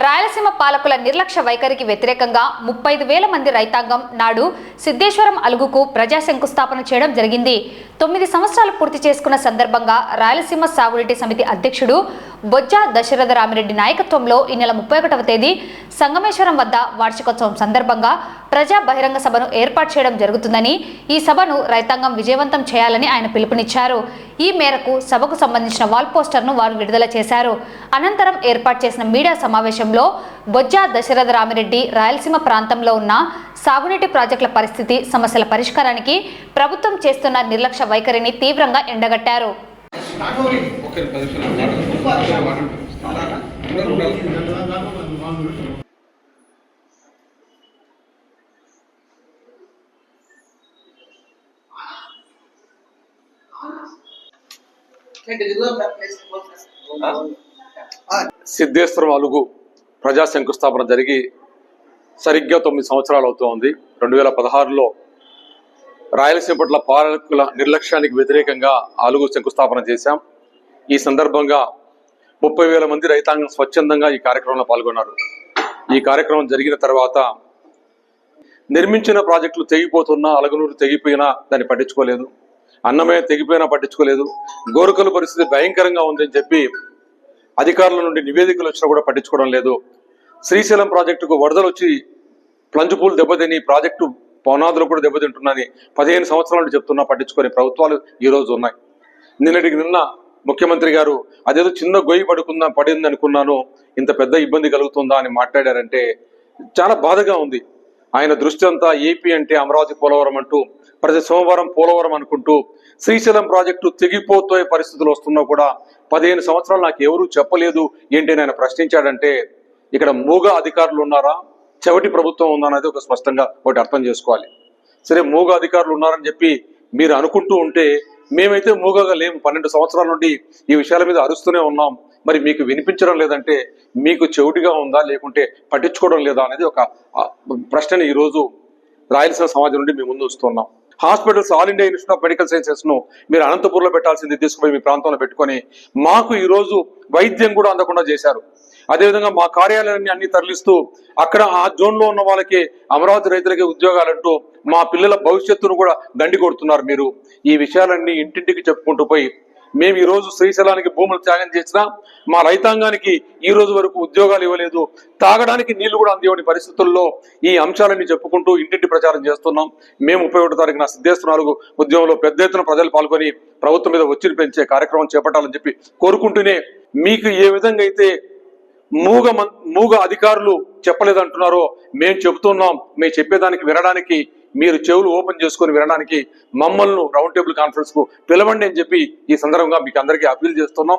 రాయలసీమ పాలకుల నిర్లక్ష్య వైఖరికి వ్యతిరేకంగా 35,000 మంది రైతాంగం నాడు సిద్ధేశ్వరం అలుగుకు ప్రజా శంకుస్థాపన చేయడం జరిగింది. 9 సంవత్సరాలు పూర్తి చేసుకున్న సందర్భంగా రాయలసీమ సాగునీటి సమితి అధ్యక్షుడు బొజ్జ దశరథ రామిరెడ్డి నాయకత్వంలో ఈ నెల 31వ తేదీ సంగమేశ్వరం వద్ద వార్షికోత్సవం సందర్భంగా ప్రజా బహిరంగ సభను ఏర్పాటు చేయడం జరుగుతుందని, ఈ సభను రైతాంగం విజయవంతం చేయాలని ఆయన పిలుపునిచ్చారు. ఈ మేరకు సభకు సంబంధించిన వాల్ పోస్టర్ను వారు విడుదల చేశారు. అనంతరం ఏర్పాటు చేసిన మీడియా సమావేశంలో బొజ్జ దశరథ రామిరెడ్డి రాయలసీమ ప్రాంతంలో ఉన్న సాగునీటి ప్రాజెక్టుల పరిస్థితి, సమస్యల పరిష్కారానికి ప్రభుత్వం చేస్తున్న నిర్లక్ష్య వైఖరిని తీవ్రంగా ఎండగట్టారు. సిద్ధేశ్వరం అలుగు ప్రజా శంకుస్థాపన జరిగి సరిగ్గా 9 సంవత్సరాలు అవుతోంది. 2016లో రాయలసీమ పట్ల పాలకుల నిర్లక్ష్యానికి వ్యతిరేకంగా అలుగు శంకుస్థాపన చేశాం. ఈ సందర్భంగా 30,000 మంది రైతాంగం స్వచ్ఛందంగా ఈ కార్యక్రమంలో పాల్గొన్నారు. ఈ కార్యక్రమం జరిగిన తర్వాత నిర్మించిన ప్రాజెక్టులు తెగిపోతున్నా, అలగనూరు తెగిపోయినా దాన్ని పట్టించుకోలేదు, అన్నమే తెగిపోయినా పట్టించుకోలేదు, గోరుకల పరిస్థితి భయంకరంగా ఉందని చెప్పి అధికారుల నుండి నివేదికలు వచ్చినా కూడా పట్టించుకోవడం లేదు. శ్రీశైలం ప్రాజెక్టుకు వరదలు వచ్చి ప్లంజుపూలు దెబ్బతిని ప్రాజెక్టు పునాదులు కూడా దెబ్బతింటున్నది 15 సంవత్సరాల నుండి చెప్తున్నా పట్టించుకునే ప్రభుత్వాలు ఈ రోజు ఉన్నాయి. నిన్న ముఖ్యమంత్రి గారు అదేదో చిన్న గొయ్యి పడింది అనుకున్నాను, ఇంత పెద్ద ఇబ్బంది కలుగుతుందా అని మాట్లాడారంటే చాలా బాధగా ఉంది. ఆయన దృష్టి అంతా ఏపీ అంటే అమరావతి పోలవరం అంటూ ప్రతి సోమవారం పోలవరం అనుకుంటూ శ్రీశైలం ప్రాజెక్టు తెగిపోతే పరిస్థితులు వస్తున్నా కూడా 15 సంవత్సరాలు నాకు ఎవరూ చెప్పలేదు ఏంటి అని ఆయన ప్రశ్నించాడంటే ఇక్కడ మూగ అధికారులు ఉన్నారా, చెవటి ప్రభుత్వం ఉందా అనేది ఒక స్పష్టంగా ఒకటి అర్థం చేసుకోవాలి. సరే, మూగ అధికారులు ఉన్నారని చెప్పి మీరు అనుకుంటూ ఉంటే మేమైతే మూగగా లేము. 12 సంవత్సరాల నుండి ఈ విషయాల మీద అరుస్తూనే ఉన్నాం. మరి మీకు వినిపించడం లేదంటే మీకు చెవిటిగా ఉందా, లేకుంటే పట్టించుకోవడం లేదా అనేది ఒక ప్రశ్నని ఈరోజు రాయలసీమ సమాజం నుండి మేము ముందు వస్తున్నాం. Hospitals, all India institute of medical sciences ను మీరు అనంతపూర్లో పెట్టాల్సింది తీసుకుపోయి మీ ప్రాంతంలో పెట్టుకొని మాకు ఈరోజు వైద్యం కూడా అందకుండా చేశారు. అదేవిధంగా మా కార్యాలయాన్ని అన్ని తరలిస్తూ అక్కడ ఆ జోన్ లో ఉన్న వాళ్ళకి, అమరావతి రైతులకి ఉద్యోగాలంటూ మా పిల్లల భవిష్యత్తును కూడా గండి కొడుతున్నారు మీరు. ఈ విషయాలన్నీ ఇంటింటికి చెప్పుకుంటూ పోయి మేము ఈ రోజు శ్రీశైలానికి భూములు త్యాగం చేసినా మా రైతాంగానికి ఈ రోజు వరకు ఉద్యోగాలు ఇవ్వలేదు, తాగడానికి నీళ్లు కూడా అందివ్వని పరిస్థితుల్లో ఈ అంశాలన్నీ చెప్పుకుంటూ ఇంటింటి ప్రచారం చేస్తున్నాం. మేము 31వ తారీఖున సిద్ధేశ్వరం అలుగు ఉద్యమంలో పెద్ద ఎత్తున ప్రజలు పాల్గొని ప్రభుత్వం మీద ఒత్తిడి పెంచే కార్యక్రమం చేపట్టాలని చెప్పి కోరుకుంటూనే, మీకు ఏ విధంగా అయితే మూగ అధికారులు చెప్పలేదంటున్నారో మేము చెబుతున్నాం. మేము చెప్పేదానికి వినడానికి మీరు చెవులు ఓపెన్ చేసుకొని వినడానికి మమ్మల్ని రౌండ్ టేబుల్ కాన్ఫరెన్స్ కు పిలవండి అని చెప్పి ఈ సందర్భంగా మీకు అందరికీ అప్పీల్ చేస్తున్నాం.